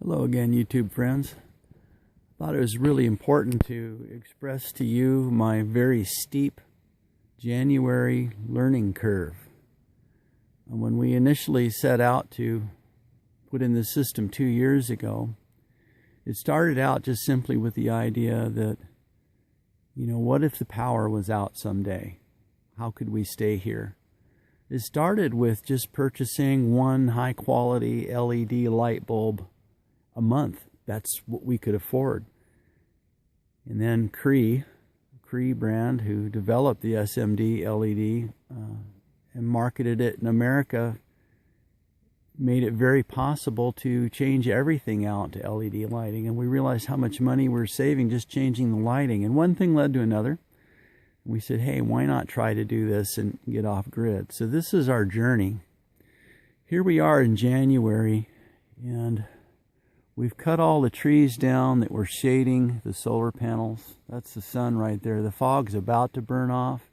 Hello again, YouTube friends. Thought it was really important to express to you my very steep January learning curve. When we initially set out to put in the system 2 years ago, it started out just simply with the idea that, what if the power was out someday? How could we stay here? It started with just purchasing one high-quality LED light bulb a month. That's what we could afford. And then Cree brand, who developed the SMD LED and marketed it in America, made it very possible to change everything out to LED lighting. And we realized how much money we're saving just changing the lighting. And one thing led to another. We said, hey, why not try to do this and get off grid? So this is our journey. Here we are in January, and we've cut all the trees down that were shading the solar panels. That's the sun right there. The fog's about to burn off.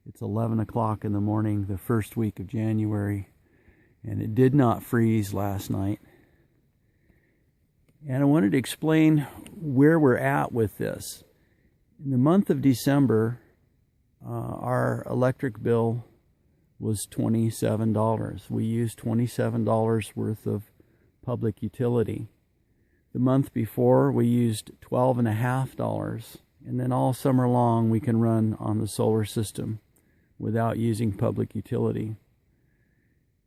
It's 11 o'clock in the morning, the first week of January, and it did not freeze last night. And I wanted to explain where we're at with this. In the month of December, our electric bill was $27. We used $27 worth of public utility. The month before, we used $12.50, and then all summer long we can run on the solar system without using public utility.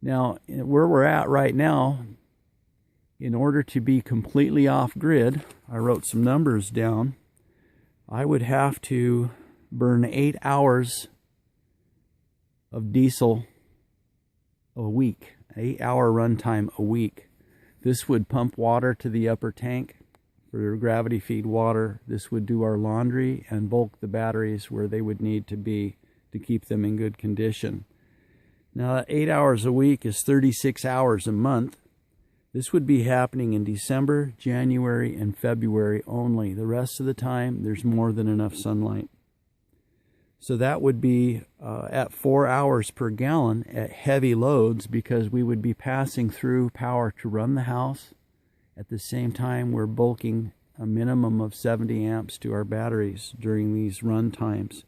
Now, where we're at right now, in order to be completely off-grid, I wrote some numbers down. I would have to burn 8 hours of diesel a week, 8-hour runtime a week. This would pump water to the upper tank for gravity feed water. This would do our laundry and bulk the batteries where they would need to be to keep them in good condition. Now, 8 hours a week is 36 hours a month. This would be happening in December, January, and February only. The rest of the time, there's more than enough sunlight. So that would be at 4 hours per gallon at heavy loads, because we would be passing through power to run the house. At the same time, we're bulking a minimum of 70 amps to our batteries during these run times.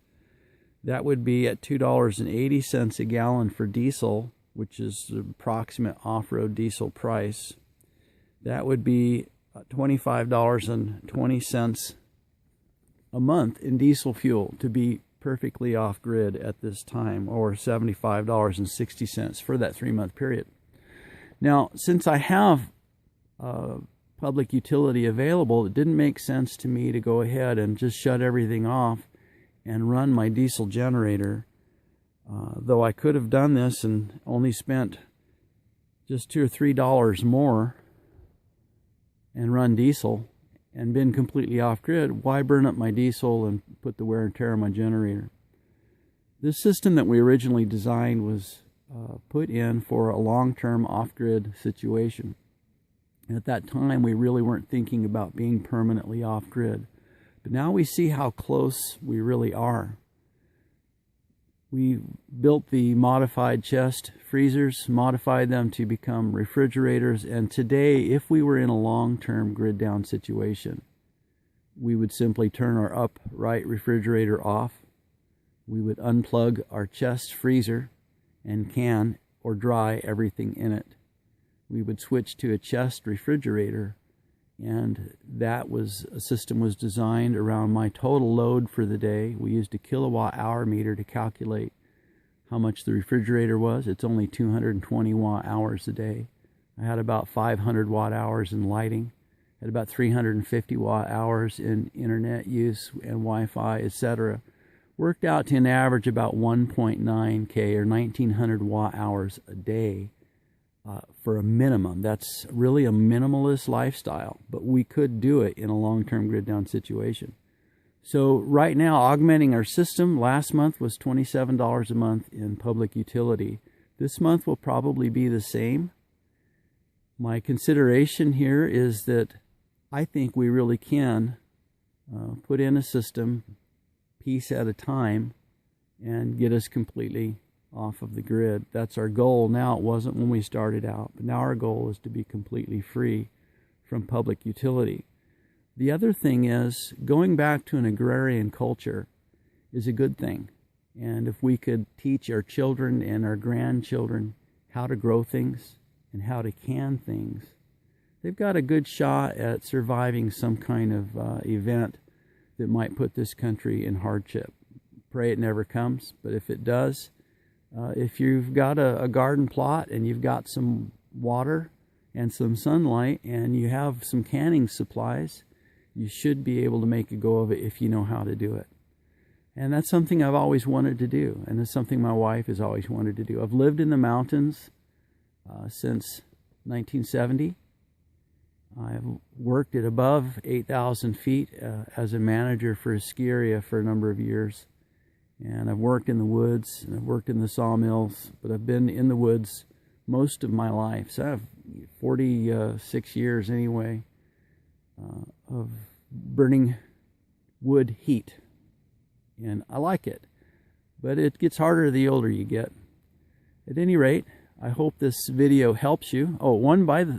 That would be at $2.80 a gallon for diesel, which is the approximate off-road diesel price. That would be $25.20 a month in diesel fuel to be perfectly off-grid at this time, or $75.60 for that 3-month period. Now, since I have public utility available, it didn't make sense to me to go ahead and just shut everything off and run my diesel generator, though I could have done this and only spent just $2 or $3 more and run diesel and been completely off-grid. Why burn up my diesel and put the wear and tear on my generator? This system that we originally designed was put in for a long-term off-grid situation. At that time, we really weren't thinking about being permanently off-grid. But now we see how close we really are. We built the modified chest freezers, modified them to become refrigerators, and today, if we were in a long-term grid down situation, we would simply turn our upright refrigerator off. We would unplug our chest freezer and can or dry everything in it. We would switch to a chest refrigerator, and that was a system was designed around my total load for the day. We used a kilowatt-hour meter to calculate how much the refrigerator was. It's only 220 watt-hours a day. I had about 500 watt-hours in lighting, had about 350 watt-hours in internet use and Wi-Fi, etc. Worked out to an average about 1.9K or 1900 watt-hours a day for a minimum. That's really a minimalist lifestyle, but we could do it in a long-term grid down situation. So right now, augmenting our system, last month was $27 a month in public utility. This month will probably be the same. My consideration here is that I think we really can put in a system, piece at a time, and get us completely off of the grid. That's our goal now. It wasn't when we started out, but now our goal is to be completely free from public utility. The other thing is, going back to an agrarian culture is a good thing. And if we could teach our children and our grandchildren how to grow things and how to can things, they've got a good shot at surviving some kind of event that might put this country in hardship. Pray it never comes, but if it does, if you've got a garden plot and you've got some water and some sunlight and you have some canning supplies, you should be able to make a go of it if you know how to do it. And that's something I've always wanted to do, and it's something my wife has always wanted to do. I've lived in the mountains since 1970. I've worked at above 8,000 feet as a manager for a ski area for a number of years. And I've worked in the woods, and I've worked in the sawmills, but I've been in the woods most of my life. So I have 46 years anyway of burning wood heat. And I like it, but it gets harder the older you get. At any rate, I hope this video helps you. Oh,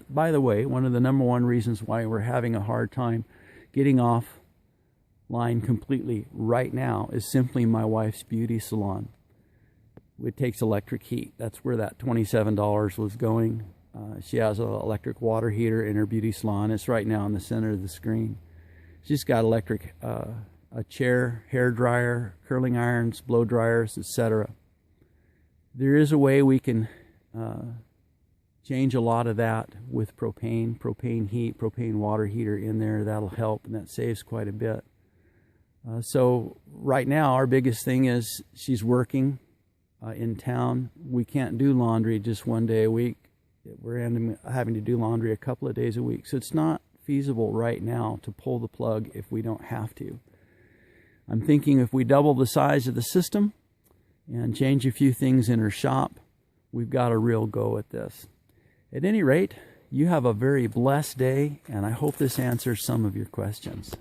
by the way, one of the number one reasons why we're having a hard time getting offline completely right now is simply my wife's beauty salon. It takes electric heat. That's where that $27 was going. She has an electric water heater in her beauty salon. It's right now in the center of the screen. She's got electric a chair, hair dryer, curling irons, blow dryers, etc. There is a way we can change a lot of that with propane heat, propane water heater in there. That'll help, and that saves quite a bit. So right now our biggest thing is she's working in town. We can't do laundry just one day a week. We're having to do laundry a couple of days a week. So it's not feasible right now to pull the plug if we don't have to. I'm thinking if we double the size of the system and change a few things in her shop, we've got a real go at this. At any rate, you have a very blessed day, and I hope this answers some of your questions.